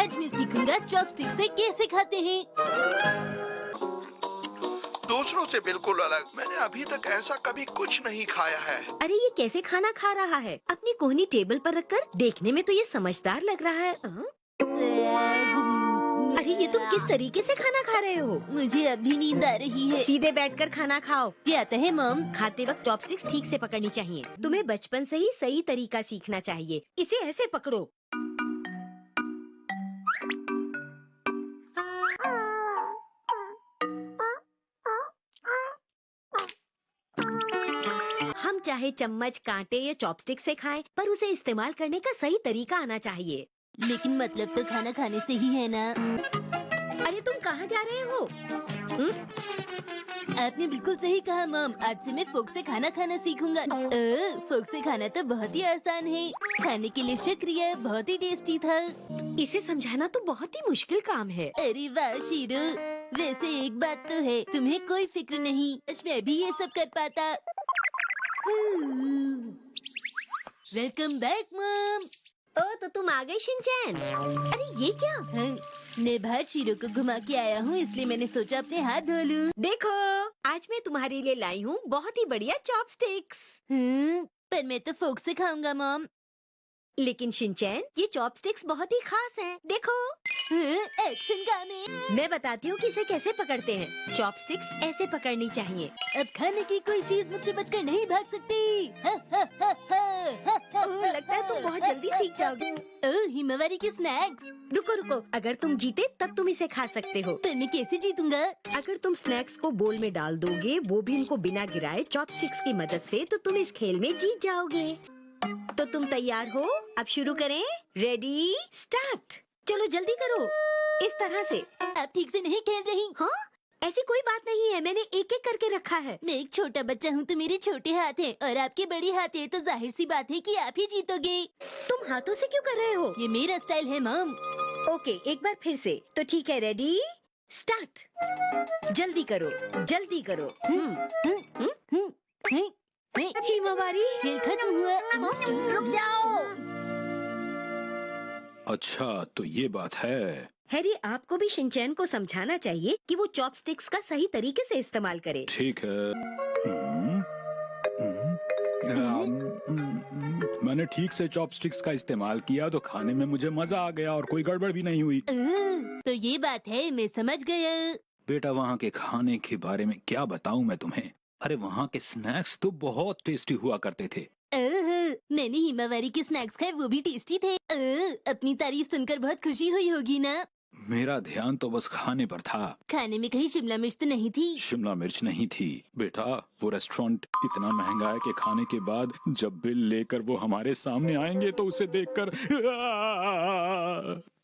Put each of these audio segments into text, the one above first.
आज मैं सीखूंगा चॉपस्टिक से कैसे खाते हैं। दूसरों से बिल्कुल अलग। मैंने अभी तक ऐसा कभी कुछ नहीं खाया है। अरे ये कैसे खाना खा रहा है? अपनी कोहनी टेबल पर रखकर। देखने में तो ये समझदार लग रहा है। अरे ये तुम किस तरीके से खाना खा रहे हो? मुझे अभी नींद आ रही है। सीधे बैठकर खाना खाओ। ये आता है मॉम। खाते वक्त चॉपस्टिक्स ठीक से पकड़नी चाहिए। तुम्हें बचपन से ही सही तरीका सीखना चाहिए। इसे ऐसे पकड़ो। हम चाहे चम्मच, कांटे या चॉपस्टिक से खाएं, पर उसे इस्तेमाल करने का सही तरीका आना चाहिए। लेकिन मतलब तो खाना खाने से ही है ना। अरे तुम कहाँ जा रहे हो? आपने बिल्कुल सही कहा मॉम। आज से मैं फोक से खाना खाना सीखूंगा। फोक से खाना तो बहुत ही आसान है। खाने के लिए शुक्रिया, बहुत ही टेस्टी था। इसे समझाना तो बहुत ही मुश्किल काम है। अरे वाह शीरू, वैसे एक बात तो है, तुम्हें कोई फिक्र नहीं, मैं भी ये सब कर पाता। Welcome back mom. ओ तो तुम आ गई शिनचैन। अरे ये क्या? मैं बाहर शीरू को घुमा के आया हूँ, इसलिए मैंने सोचा अपने हाथ धो लूं। देखो आज मैं तुम्हारे लिए लाई हूँ बहुत ही बढ़िया चॉपस्टिक्स। पर मैं तो फोक से खाऊंगा मॉम। लेकिन शिनचैन ये चॉपस्टिक्स बहुत ही खास हैं। देखो एक्शन गाने। मैं बताती हूँ कि इसे कैसे पकड़ते हैं। चॉपस्टिक्स ऐसे पकड़नी चाहिए। अब खाने की कोई चीज मुझसे बचकर नहीं भाग सकती। लगता है तुम बहुत जल्दी सीख जाओगे। हिमावरी के स्नैक्स। रुको रुको, अगर तुम जीते तब तुम इसे खा सकते हो। पर मैं कैसे जीतूंगा? अगर तुम स्नैक्स को बोल में डाल दोगे, वो भी उनको बिना गिराए चॉपस्टिक्स की मदद से, तो तुम इस खेल में जीत जाओगे। तो तुम तैयार हो? अब शुरू करें। Ready start. चलो जल्दी करो। इस तरह से। आप ठीक से नहीं खेल रही। हाँ ऐसी कोई बात नहीं है, मैंने एक एक करके रखा है। मैं एक छोटा बच्चा हूँ तो मेरे छोटे हाथ हैं और आपके बड़े हाथ हैं, तो जाहिर सी बात है कि आप ही जीतोगे। तुम हाथों से क्यों कर रहे हो? ये मेरा स्टाइल है मॉम। ओके एक बार फिर से। तो ठीक है, रेडी स्टार्ट। जल्दी करो जल्दी करो। हिमावरी खेल खत्म हुआ। रुक जाओ। अच्छा तो ये बात है। हैरी आपको भी शिनचैन को समझाना चाहिए कि वो चॉपस्टिक्स का सही तरीके से इस्तेमाल करे। ठीक है। मैंने ठीक से चॉपस्टिक्स का इस्तेमाल किया तो खाने में मुझे मजा आ गया और कोई गड़बड़ भी नहीं हुई। तो ये बात है, मैं समझ गया। बेटा वहाँ के खाने के बारे में क्या बताऊँ मैं तुम्हें। अरे वहाँ के स्नैक्स तो बहुत टेस्टी हुआ करते थे। मैंने हिमावरी के स्नैक्स खाए, वो भी टेस्टी थे। अपनी तारीफ सुनकर बहुत खुशी हुई होगी ना? मेरा ध्यान तो बस खाने पर था। खाने में कहीं शिमला मिर्च तो नहीं थी? शिमला मिर्च नहीं थी बेटा। वो रेस्टोरेंट इतना महंगा है कि खाने के बाद जब बिल लेकर वो हमारे सामने आएंगे तो उसे देखकर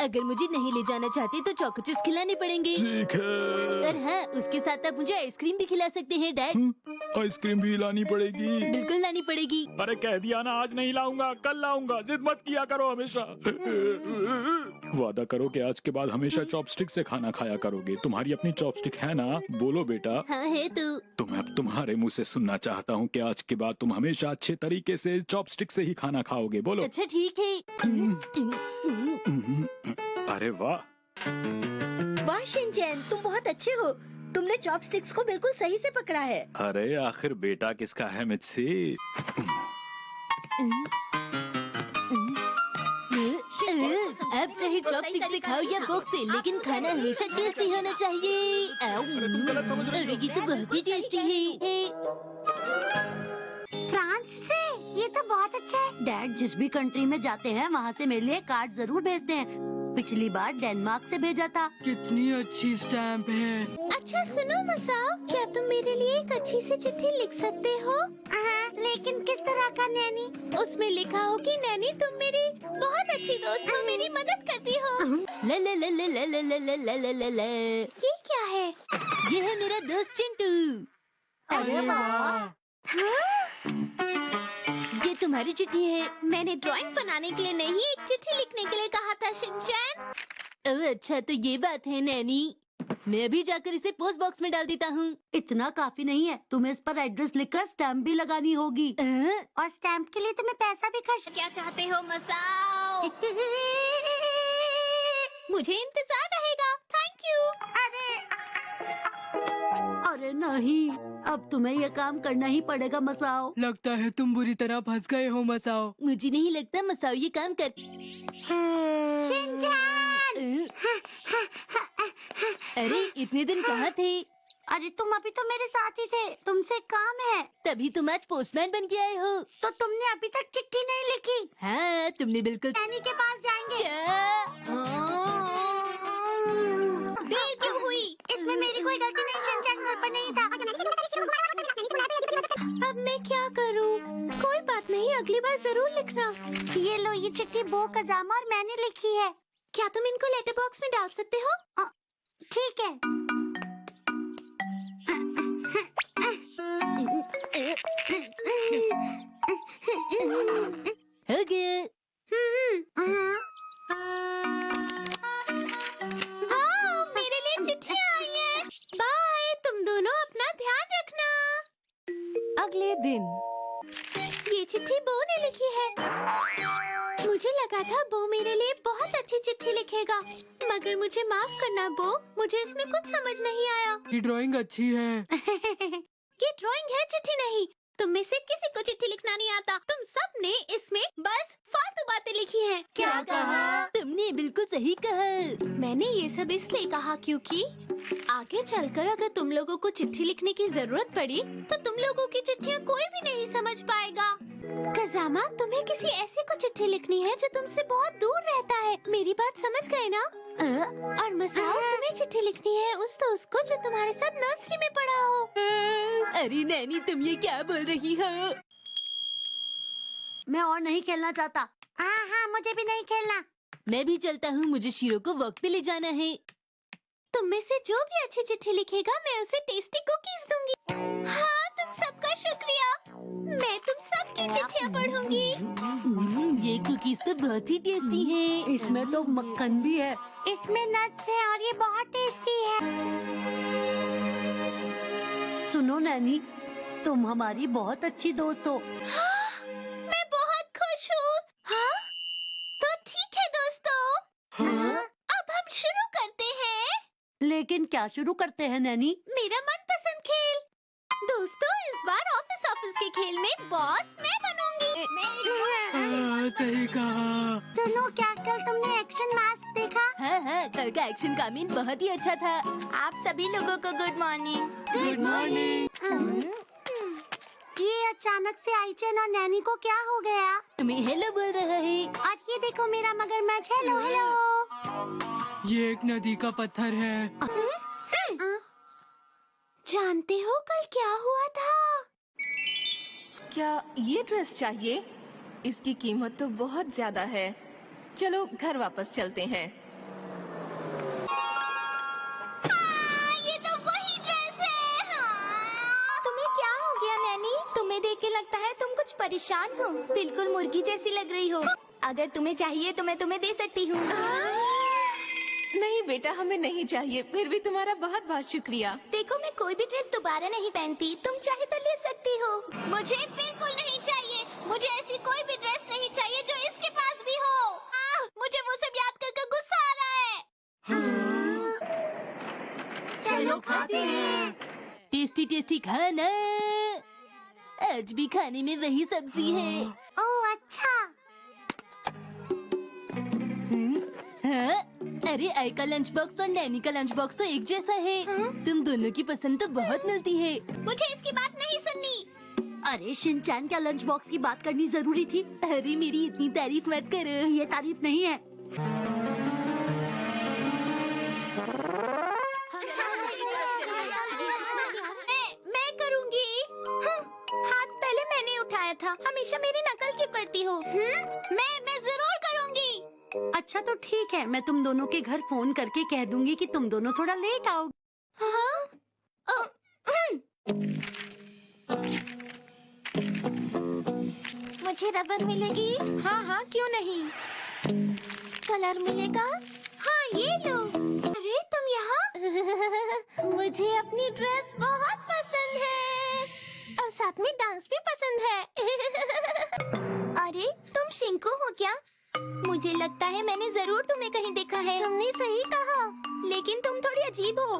अगर मुझे नहीं ले जाना चाहते तो चॉको चिप्स खिलाने पड़ेंगे। ठीक है। और हाँ, उसके साथ आप मुझे आइसक्रीम भी खिला सकते हैं डैड। आइसक्रीम भी लानी पड़ेगी? बिल्कुल लानी पड़ेगी। अरे कह दिया ना, आज नहीं लाऊंगा, कल लाऊंगा। जिद मत किया करो हमेशा। वादा करो कि आज के बाद हमेशा चॉपस्टिक से खाना खाया करोगे। तुम्हारी अपनी चॉपस्टिक है ना? बोलो बेटा। हाँ है तो मैं अब तुम्हारे मुंह से सुनना चाहता हूँ कि आज के बाद तुम हमेशा अच्छे तरीके से चॉपस्टिक से ही खाना खाओगे। बोलो। अच्छा ठीक है। अरे वाह। वाह शिनचैन, तुम बहुत अच्छे हो। तुमने चॉपस्टिक्स को बिल्कुल सही से पकड़ा है। अरे आखिर बेटा किसका है मुझसे? आप चाहे चॉपस्टिक से खाओ या फोक से, लेकिन खाना हमेशा टेस्टी होना चाहिए। अरे ये तो बहुत ही टेस्टी है। फ्रांस से? ये तो बहुत अच्छा है। डैड जिस भी कंट्री में जाते हैं वहाँ से मेरे लिए कार्ड जरूर भेजते हैं। पिछली बार डेनमार्क से भेजा था। कितनी अच्छी स्टैम्प है। अच्छा सुनो मसाओ, क्या तुम मेरे लिए एक अच्छी सी चिट्ठी लिख सकते हो? लेकिन किस तरह का नैनी? उसमें लिखा हो कि नैनी तुम मेरी बहुत अच्छी दोस्त हो, मेरी मदद करती हो। ला ला ला ला ला ला ला ला ला ला ला ला। ये क्या है? ये है मेरा दोस्त चिंटू। अरे वाह। ये तुम्हारी चिट्ठी है। मैंने ड्राइंग बनाने के लिए नहीं, एक चिट्ठी लिखने के लिए कहा था शिनचैन। ओह अच्छा तो ये बात है नैनी। मैं अभी जाकर इसे पोस्ट बॉक्स में डाल देता हूँ। इतना काफी नहीं है, तुम्हें इस पर एड्रेस लिखकर स्टैम्प भी लगानी होगी। और स्टैम्प के लिए तुम्हें पैसा भी खर्च। क्या चाहते हो मसाओ? मुझे इंतजार रहेगा। Thank you. अरे नहीं, अब तुम्हें यह काम करना ही पड़ेगा मसाओ। लगता है तुम बुरी तरह फंस गए हो मसाओ। मुझे नहीं लगता मसाओ ये काम कर। अरे इतने दिन कहाँ थे? अरे तुम अभी तो मेरे साथ ही थे, तुमसे काम है। तभी तुम आज पोस्टमैन बन के आए हो। तो तुमने अभी तक चिट्ठी नहीं लिखी। हाँ तुमने बिल्कुल। नैनी के पास जाएंगे। देर क्यों हुई? इसमें मेरी कोई गलती नहीं, शिनचैन घर पर नहीं था। अब मैं क्या करूं? कोई बात नहीं, अगली बार जरूर लिखना। ये लो, ये चिट्ठी बो, कजामा और मैंने लिखी है। क्या तुम इनको लेटर बॉक्स में डाल सकते हो? ठीक है। हो गया। मेरे लिए चिट्ठी आई है। बाय, तुम दोनों अपना ध्यान रखना। अगले दिन। ये चिट्ठी बो ने लिखी है। मुझे लगा था बो मेरे लिए बहुत अच्छी चिट्ठी लिखेगा, मगर मुझे माफ करना बो, मुझे इसमें कुछ समझ नहीं आया। ये ड्राइंग अच्छी है। ये ड्राइंग है, चिट्ठी नहीं। तुम में से किसी को चिट्ठी लिखना नहीं आता। तुम सब ने इसमें बस फालतू बातें लिखी हैं। क्या कहा? तुमने बिल्कुल सही कहा। मैंने ये सब इसलिए कहा क्योंकि आगे चलकर अगर तुम लोगों को चिट्ठी लिखने की जरूरत पड़ी तो तुम लोगों की चिट्ठियाँ कोई भी नहीं समझ पाएगा। कजामा, तुम्हें किसी ऐसे को चिट्ठी लिखनी है जो तुमसे बहुत दूर रहता है। मेरी बात समझ गए ना? और मसाओ, तुम्हें चिट्ठी लिखनी है उस दोस्त को जो तुम्हारे साथ नर्सरी में पढ़ा हो। अरे नैनी, तुम ये क्या बोल रही हो? मैं और नहीं खेलना चाहता। हाँ, मुझे भी नहीं खेलना। मैं भी चलता हूँ, मुझे शीरो को वॉक पे ले जाना है। तुम में से जो भी अच्छी चिट्ठी लिखेगा मैं उसे टेस्टी कुकीज दूंगी। हाँ, तुम सबका शुक्रिया। मैं तुम सबकी चिट्ठियाँ पढ़ूंगी। ये कुकीज तो बहुत ही टेस्टी हैं। इसमें तो मक्खन भी है। इसमें नट्स है और ये बहुत टेस्टी है। सुनो नैनी, तुम हमारी बहुत अच्छी दोस्त हो। हाँ, मैं बहुत खुश हूँ। हाँ, तो ठीक है दोस्तों। हाँ? अब हम शुरू करते हैं। लेकिन क्या शुरू करते हैं नैनी? मेरा मनपसंद खेल। दोस्तों, इस बार ऑफिस के खेल में बॉस मैं बनूंगी। हाँ, सही कहा। सुनो, क्या कल तुमने एक्शन मास्क देखा? हाँ, कल का एक्शन का मीन बहुत ही अच्छा था। आप सभी लोगों को गुड मॉर्निंग। Good morning. ये अचानक से आईचन और नैनी को क्या हो गया? तुम्हें हेलो बोल रहा है। और ये देखो मेरा मगरमच्छ। Hello hello. ये एक नदी का पत्थर है। जानते हो कल क्या हुआ था? क्या ये ड्रेस चाहिए? इसकी कीमत तो बहुत ज्यादा है। चलो घर वापस चलते हैं। ये तो वही ड्रेस है। तुम्हें क्या हो गया नैनी? तुम्हें देख के लगता है तुम कुछ परेशान हो। बिल्कुल मुर्गी जैसी लग रही हो। अगर तुम्हें चाहिए तो मैं तुम्हें दे सकती हूँ। नहीं बेटा, हमें नहीं चाहिए। फिर भी तुम्हारा बहुत बहुत शुक्रिया। देखो, मैं कोई भी ड्रेस दोबारा नहीं पहनती। तुम चाहे तो ले सकती हो। मुझे बिल्कुल नहीं चाहिए। मुझे ऐसी कोई भी ड्रेस नहीं चाहिए जो इसके पास भी हो। मुझे वो सब याद करके गुस्सा आ रहा है। चलो खाते हैं। टेस्टी टेस्टी खाना। आज भी खाने में वही सब्जी है। ओह अच्छा। हाँ? अरे आई का लंच बॉक्स और नैनी का लंच बॉक्स तो एक जैसा है। तुम दोनों की पसंद तो बहुत मिलती है। मुझे इसकी बात नहीं सुननी। अरे शिनचैन का लंच बॉक्स की बात करनी जरूरी थी। अरे मेरी इतनी तारीफ मत करो, ये तारीफ नहीं है। मैं करूँगी। हाथ पहले मैंने उठाया था। हमेशा मेरी नकल क्यों करती हो? मैं जरूर करूँगी। अच्छा तो ठीक है, मैं तुम दोनों के घर फोन करके कह दूंगी कि तुम दोनों थोड़ा लेट आओ। मुझे रबर मिलेगी? हाँ, क्यों नहीं। कलर मिलेगा? हाँ, ये लो। अरे तुम यहाँ? मुझे अपनी ड्रेस बहुत पसंद है और साथ में डांस भी पसंद है। अरे तुम शिंकू हो क्या? मुझे लगता है मैंने जरूर तुम्हें कहीं देखा है। तुमने सही अजीब हो।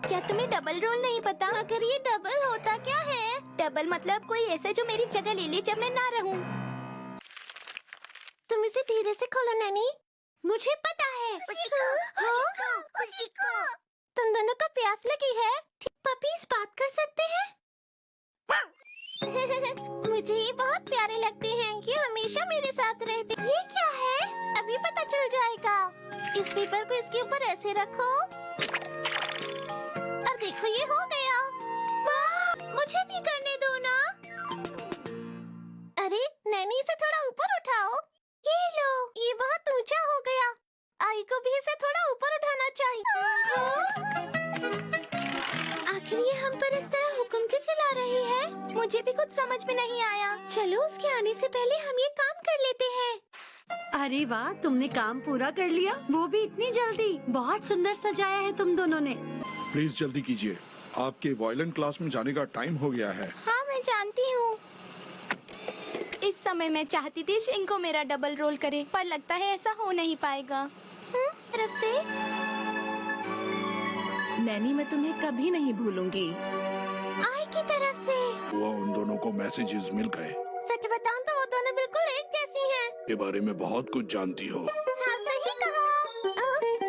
क्या तुम्हें डबल रोल नहीं पता? अगर ये डबल होता क्या है? डबल मतलब कोई ऐसा जो मेरी जगह ले ले जब मैं ना रहूं। तुम इसे धीरे से खोलो नैनी। मुझे पता है। तुम दोनों को प्यास लगी है? पपीज बात कर सकते हैं? मुझे ये बहुत प्यारे लगते हैं कि हमेशा मेरे साथ रहते। ये क्या है? अभी पता चल जाएगा। इस पेपर को इसके ऊपर ऐसे रखो और देखो ये हो गया। वाह, मुझे भी करने दो ना। अरे नैनी, इसे थोड़ा ऊपर उठाओ। ये लो, ये बहुत ऊंचा हो गया। आई को भी इसे थोड़ा ऊपर उठाना चाहिए। आखिर ये हम पर इस तरह हुक्म क्यों चला रही है? मुझे भी कुछ समझ में नहीं आया। चलो उसके आने से पहले हम ये काम कर लेते हैं। अरे वाह, तुमने काम पूरा कर लिया, वो भी इतनी जल्दी। बहुत सुंदर सजाया है तुम दोनों ने। प्लीज जल्दी कीजिए, आपके वायलिन क्लास में जाने का टाइम हो गया है। हाँ मैं जानती हूँ। इस समय मैं चाहती थी शिंग को मेरा डबल रोल करे, पर लगता है ऐसा हो नहीं पाएगा। तरफ से नैनी, मैं तुम्हें कभी नहीं भूलूंगी। आई की तरफ से। वो उन दोनों को मैसेजेस मिल गए। सच बताऊं तो वो दोनों बिल्कुल एक जैसी हैं। के बारे में बहुत कुछ जानती हो। हाँ सही कहा।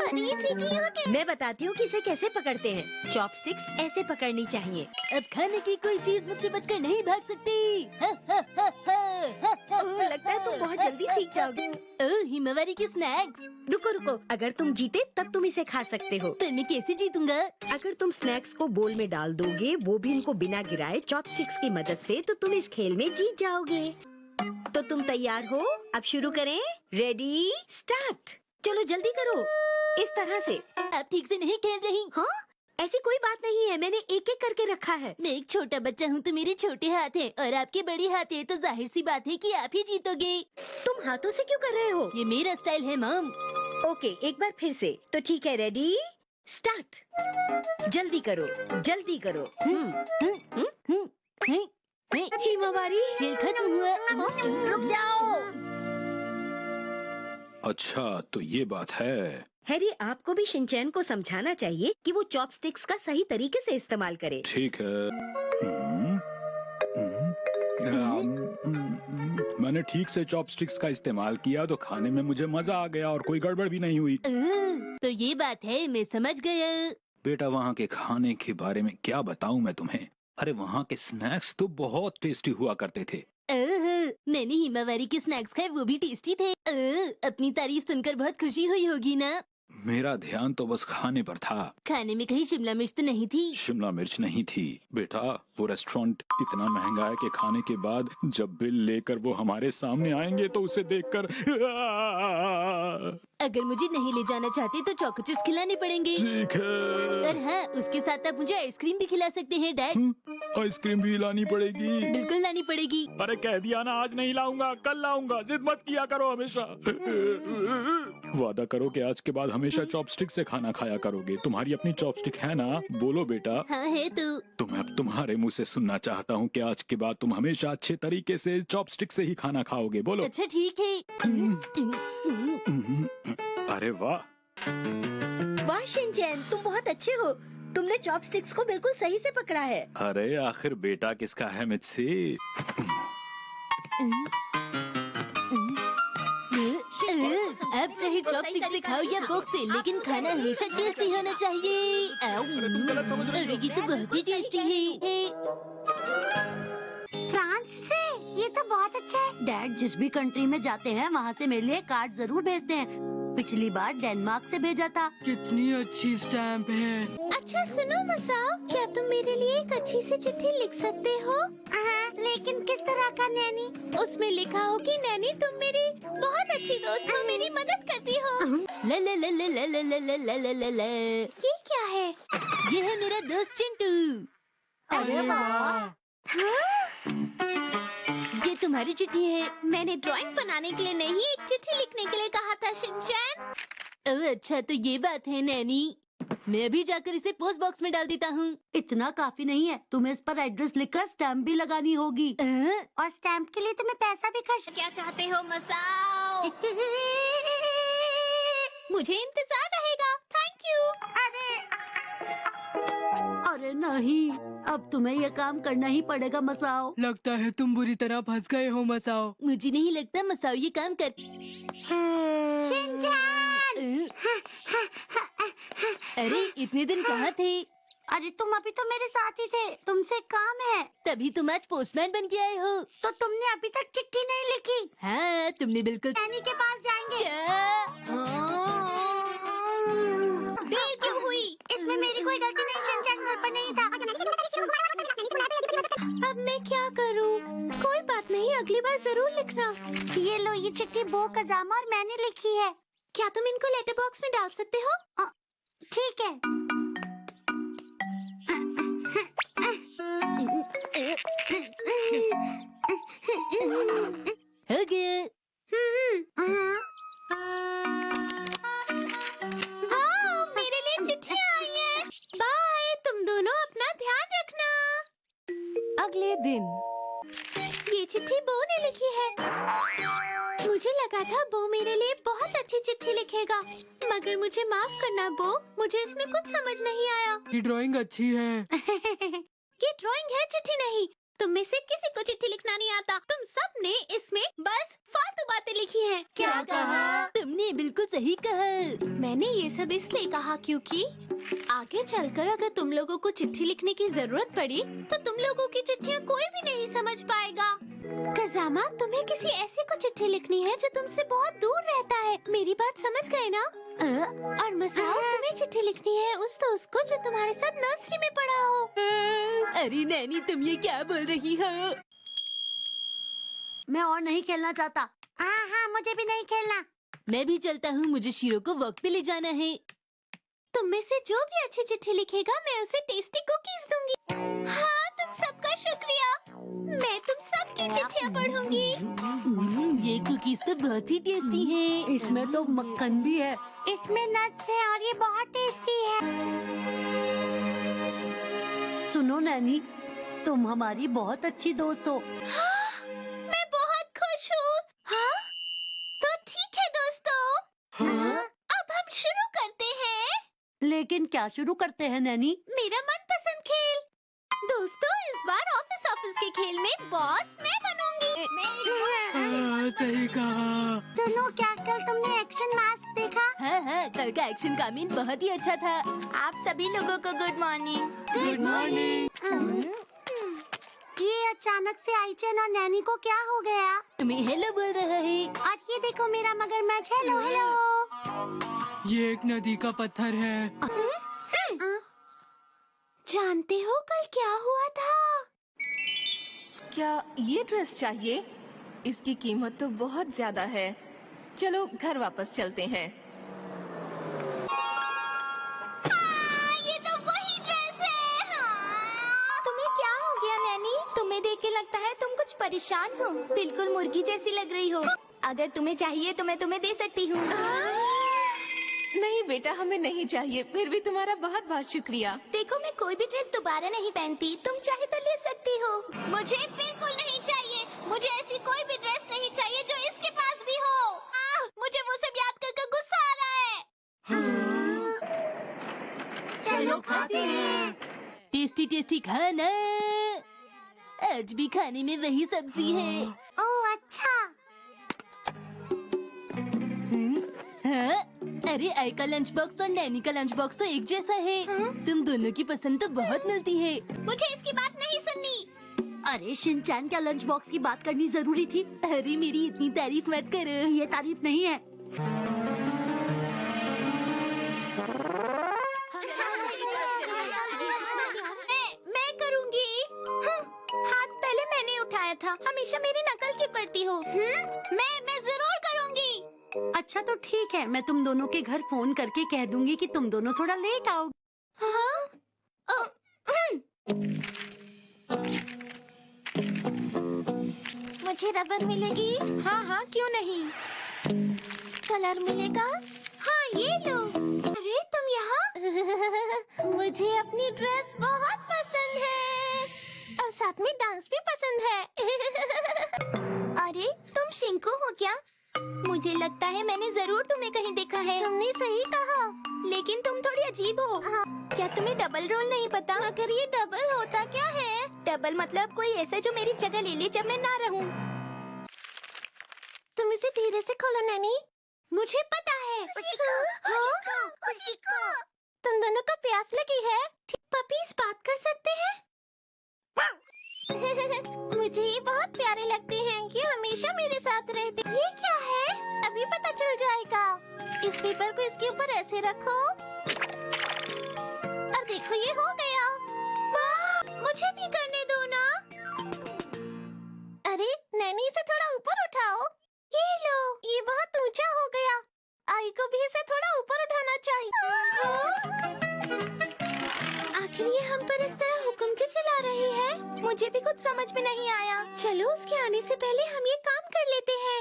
अरे ये चींटी यहाँ के। मैं बताती हूँ कि इसे कैसे पकड़ते हैं। चॉपस्टिक्स ऐसे पकड़नी चाहिए। अब खाने की कोई चीज मुझसे बचकर नहीं भाग सकती। ओह, लगता है तुम बहुत जल्दी सीख जाओगे। ओह, हिमावारी के स्नैक्स। रुको रुको, अगर तुम जीते तब तुम इसे खा सकते हो। पर मैं कैसे जीतूंगा? अगर तुम स्नैक्स को बोल में डाल दोगे, वो भी इनको बिना गिराए चॉपस्टिक्स की मदद से, तो तुम इस खेल में जीत जाओगे। तो तुम तैयार हो? अब शुरू करें। Ready start. चलो जल्दी करो, इस तरह से। आप ठीक से नहीं खेल रही। हाँ, ऐसी कोई बात नहीं है, मैंने एक एक करके रखा है। मैं एक छोटा बच्चा हूँ तो मेरे छोटे हाथ हैं और आपके बड़े हाथ हैं, तो जाहिर सी बात है कि आप ही जीतोगे। तुम हाथों से क्यों कर रहे हो? ये मेरा स्टाइल है मॉम। ओके, एक बार फिर से। तो ठीक है, रेडी स्टार्ट। जल्दी करो, जल्दी करो। हिमावारी, खेल खत्म हुआ। रुक जाओ। अच्छा, तो ये बात है। हैरी, आपको भी शिनचैन को समझाना चाहिए कि वो चॉपस्टिक्स का सही तरीके से इस्तेमाल करे। ठीक है। मैंने ठीक से चॉपस्टिक्स का इस्तेमाल किया तो खाने में मुझे मजा आ गया और कोई गड़बड़ भी नहीं हुई। तो ये बात है, मैं समझ गया। बेटा, वहाँ के खाने के बारे में क्या बताऊं मैं तुम्हें। अरे वहाँ के स्नैक्स तो बहुत टेस्टी हुआ करते थे। मैंने हिमावारी के स्नैक्स खाए, वो भी टेस्टी थे। अपनी तारीफ सुनकर बहुत खुशी हुई होगी ना? मेरा ध्यान तो बस खाने पर था। खाने में कहीं शिमला मिर्च तो नहीं थी? शिमला मिर्च नहीं थी बेटा। वो रेस्टोरेंट इतना महंगा है कि खाने के बाद जब बिल लेकर वो हमारे सामने आएंगे तो उसे देखकर अगर मुझे नहीं ले जाना चाहते तो चॉको चिप्स खिलाने पड़ेंगे। ठीक है। और हाँ, उसके साथ आप मुझे आइसक्रीम भी खिला सकते हैं डैड। आइसक्रीम भी लानी पड़ेगी? बिल्कुल लानी पड़ेगी। अरे कह दिया ना, आज नहीं लाऊंगा, कल लाऊंगा। जिद मत किया करो हमेशा। वादा करो कि आज के बाद हमेशा चॉपस्टिक से खाना खाया करोगे। तुम्हारी अपनी चॉपस्टिक है ना? बोलो बेटा। हाँ है तो मैं अब तुम्हारे मुंह से सुनना चाहता हूँ कि आज के बाद तुम हमेशा अच्छे तरीके से चॉपस्टिक से ही खाना खाओगे। बोलो। अच्छा ठीक है। अरे वाह। वाह शिनचैन, तुम बहुत अच्छे हो। तुमने चॉपस्टिक्स को बिल्कुल सही से पकड़ा है। अरे आखिर बेटा किसका है मुझसे? अब चाहे चॉपस्टिक से खाओ या फोक से, लेकिन खाना हमेशा टेस्टी होना चाहिए। अरे ये तो बहुत ही टेस्टी है। फ्रांस से? ये तो बहुत अच्छा है। डैड जिस भी कंट्री में जाते हैं वहाँ से मेरे लिए कार्ड जरूर भेजते हैं। पिछली बार डेनमार्क से भेजा था। कितनी अच्छी स्टैम्प है। अच्छा सुनो मसाओ, क्या तुम मेरे लिए एक अच्छी सी चिट्ठी लिख सकते हो? लेकिन किस तरह का नैनी? उसमें लिखा हो कि नैनी तुम मेरी बहुत अच्छी दोस्त हो, मेरी मदद करती हो। ला ला ला ला ला ला ला ला ला ला ला। ये क्या है? ये है मेरा दोस्त चिंटू। अरे वाह। ये तुम्हारी चिट्ठी है। मैंने ड्राइंग बनाने के लिए नहीं, एक चिट्ठी लिखने के लिए कहा था शिनचैन। ओह अच्छा, तो ये बात है नैनी। मैं अभी जाकर इसे पोस्ट बॉक्स में डाल देता हूँ। इतना काफी नहीं है, तुम्हें इस पर एड्रेस लिखकर स्टैम्प भी लगानी होगी। और स्टैम्प के लिए तुम्हें पैसा भी खर्च। क्या चाहते हो मसाओ? मुझे इंतजार रहेगा। Thank you. अरे अरे नहीं, अब तुम्हें यह काम करना ही पड़ेगा मसाओ। लगता है तुम बुरी तरह फंस गए हो मसाओ। मुझे नहीं लगता मसाओ ये काम कर। अरे इतने दिन कहाँ थे? अरे तुम अभी तो मेरे साथ ही थे, तुमसे काम है। तभी तुम आज पोस्टमैन बन के आए हो। तो तुमने अभी तक चिट्ठी नहीं लिखी। हाँ तुमने बिल्कुल। नैनी के पास जाएंगे। देर क्यों हुई? इसमें मेरी कोई गलती नहीं, शिनचैन घर पर नहीं था। अब मैं क्या करूं? कोई बात नहीं, अगली बार जरूर लिखना। ये लो, ये चिट्ठी बो, कजामा और मैंने लिखी है। क्या तुम इनको लेटर बॉक्स में डाल सकते हो? ठीक है। हो गया। हाँ, मेरे लिए चिट्ठी आई है। बाय, तुम दोनों अपना ध्यान रखना। अगले दिन। ये चिट्ठी बो ने लिखी है। मुझे लगा था बो मेरे लिए बहुत अच्छी चिट्ठी लिखेगा, मगर मुझे माफ करना बो, मुझे इसमें कुछ समझ नहीं आया। ये ड्राइंग अच्छी है। ये ड्राइंग है, चिट्ठी नहीं। तुम में से किसी को चिट्ठी लिखना नहीं आता। तुम सब ने इसमें बस फालतू बातें लिखी हैं। क्या कहा? तुमने बिल्कुल सही कहा। मैंने ये सब इसलिए कहा क्योंकि आगे चलकर अगर तुम लोगों को चिट्ठी लिखने की जरूरत पड़ी तो तुम लोगों की चिट्ठियाँ कोई भी नहीं समझ पाएगा। कजामा, तुम्हें किसी ऐसे को चिट्ठी लिखनी है जो तुमसे बहुत दूर रहता है। मेरी बात समझ गए ना? और मसाओ, तुम्हें चिट्ठी लिखनी है उस दोस्त को जो तुम्हारे साथ नर्सरी में पढ़ा हो। अरे नैनी, तुम ये क्या बोल रही हो? मैं और नहीं खेलना चाहता। हाँ, मुझे भी नहीं खेलना। मैं भी चलता हूँ, मुझे शीरो को वॉक पे ले जाना है। तुम में से जो भी अच्छी चिट्ठी लिखेगा मैं उसे टेस्टी कुकीज दूंगी। हाँ, तुम सबका शुक्रिया। मैं तुम सबकी चिट्ठियाँ पढ़ूंगी। ये कुकीज तो बहुत ही टेस्टी हैं। इसमें तो मक्खन भी है। इसमें नट्स है और ये बहुत टेस्टी है। सुनो नैनी, तुम हमारी बहुत अच्छी दोस्त हो। हाँ, मैं बहुत खुश हूँ। हाँ, तो ठीक है दोस्तों। हाँ? अब हम शुरू करते हैं। लेकिन क्या शुरू करते हैं नैनी? मेरा मनपसंद खेल। दोस्तों, इस बार ऑफिस के खेल में बॉस मैं बनूंगी। हाँ, सही कहा। सुनो, क्या कल तुमने एक्शन मैच देखा? हाँ, कल का एक्शन कामीन बहुत ही अच्छा था। आप सभी लोगों को गुड मॉर्निंग। Good morning. ये अचानक से आईचन और नैनी को क्या हो गया? तुम्हें हेलो बोल रहा है। और ये देखो मेरा मगरमच्छ। Hello hello. ये एक नदी का पत्थर है। जानते हो कल क्या हुआ था? क्या ये ड्रेस चाहिए? इसकी कीमत तो बहुत ज्यादा है। चलो घर वापस चलते हैं। ये तो वही ड्रेस है। हाँ। तुम्हें क्या हो गया नैनी? तुम्हें देख के लगता है तुम कुछ परेशान हो। बिल्कुल मुर्गी जैसी लग रही हो। अगर तुम्हें चाहिए तो मैं तुम्हें दे सकती हूँ। नहीं बेटा, हमें नहीं चाहिए। फिर भी तुम्हारा बहुत बहुत शुक्रिया। देखो, मैं कोई भी ड्रेस दोबारा नहीं पहनती। तुम चाहे तो ले सकती हो। मुझे बिल्कुल नहीं चाहिए। मुझे ऐसी कोई भी ड्रेस नहीं चाहिए जो इसके पास भी हो। मुझे वो सब याद कर गुस्सा आ रहा है। चलो खाते हैं। टेस्टी टेस्टी खाना। आज भी खाने में वही सब्जी है। ओह अच्छा। हाँ? अरे आई का लंच बॉक्स और नैनी का लंच बॉक्स तो एक जैसा है। तुम दोनों की पसंद तो बहुत मिलती है। मुझे इसकी बात नहीं सुननी। अरे शिनचैन का लंच बॉक्स की बात करनी जरूरी थी। अरे मेरी इतनी तारीफ मत करो। ये तारीफ नहीं है। मैं करूँगी। हाथ पहले मैंने उठाया था। हमेशा मेरी नकल क्यों करती हो? मैं जरूर करूँगी। अच्छा तो ठीक है, मैं तुम दोनों के घर फोन करके कह दूंगी कि तुम दोनों थोड़ा लेट आओ। हाँ? मुझे रबर मिलेगी? हाँ, क्यों नहीं। कलर मिलेगा? हाँ, ये लो। अरे तुम यहाँ? मुझे अपनी ड्रेस बहुत पसंद है और साथ में डांस भी पसंद है। अरे तुम शिंकू हो क्या? मुझे लगता है मैंने जरूर तुम्हें कहीं देखा है। तुमने सही कहा, लेकिन तुम थोड़ी अजीब हो। क्या तुम्हें डबल रोल नहीं पता? अगर ये डबल होता क्या है? डबल मतलब कोई ऐसा जो मेरी जगह ले ले जब मैं ना रहूं। तुम इसे धीरे से खोलो नैनी। मुझे पता है। तुम दोनों को प्यास लगी है? पपीज बात कर सकते हैं? मुझे ये बहुत प्यारे लगते हैं कि हमेशा मेरे साथ रहते। ये क्या है? अभी पता चल जाएगा। इस पेपर को इसके ऊपर ऐसे रखो और देखो ये हो गया। वाह, मुझे भी करने दो ना। अरे नैनी, इसे थोड़ा ऊपर उठाओ। ये लो, ये बहुत ऊंचा हो गया। आई को भी इसे थोड़ा ऊपर उठाना चाहिए। आखिर ये हम पर इस तरह हुक्म क्यों चला रही है? मुझे भी कुछ समझ में नहीं आया। चलो उसके आने से पहले हम ये काम कर लेते हैं।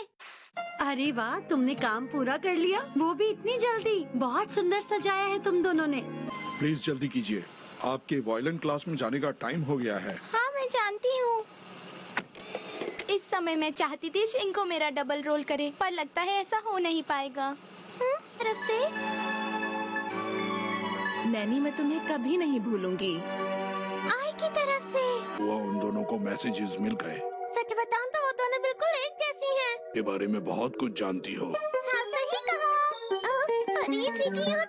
अरे वाह, तुमने काम पूरा कर लिया, वो भी इतनी जल्दी। बहुत सुंदर सजाया है तुम दोनों ने। प्लीज जल्दी कीजिए, आपके वायलिन क्लास में जाने का टाइम हो गया है। हाँ मैं जानती हूँ। इस समय मैं चाहती थी शिंको मेरा डबल रोल करे, पर लगता है ऐसा हो नहीं पाएगा। तरफ से नैनी, मैं तुम्हें कभी नहीं भूलूंगी। आई की तरफ से। वो उन दोनों को मैसेजेस मिल गए। सच बताऊं तो वो दोनों बिल्कुल एक जैसी हैं। के बारे में बहुत कुछ जानती हो। हाँ सही कहा। अरे ये चींटी यहाँ